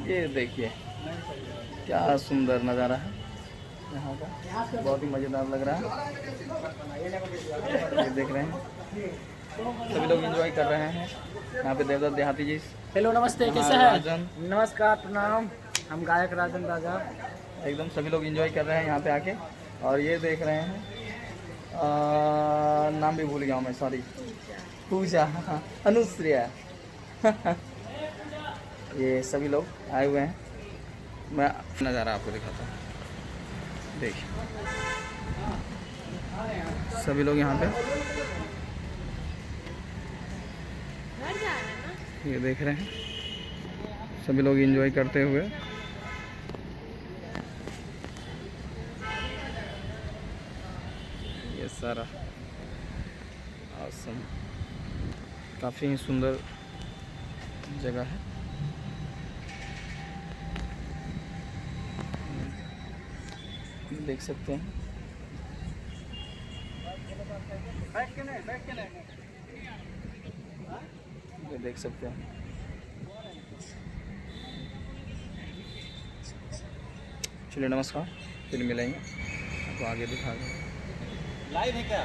ये देखिए क्या सुंदर नज़ारा है यहाँ का, बहुत ही मज़ेदार लग रहा है। ये देख रहे हैं सभी लोग एंजॉय कर रहे हैं यहाँ पे। देवदत्त देहाती जी, हेलो नमस्ते, कैसे हैं? राजन, नमस्कार, प्रणाम। हम गायक राजन राजा। एकदम सभी लोग एंजॉय कर रहे हैं यहाँ पे आके। और ये देख रहे हैं नाम भी भूल गया हूँ मैं, सॉरी। पूजा, अनुश्रिया। ये सभी लोग आए हुए हैं। मैं नज़ारा आपको दिखाता हूँ, देखिए सभी लोग यहाँ पे ये देख रहे हैं, सभी लोग एंजॉय करते हुए। ये सारा आसम काफ़ी ही सुंदर जगह है। देख सकते हैं ये देख सकते हैं। चलिए नमस्कार, फिर मिलेंगे, तो आगे दिखा दें। लाइव है क्या?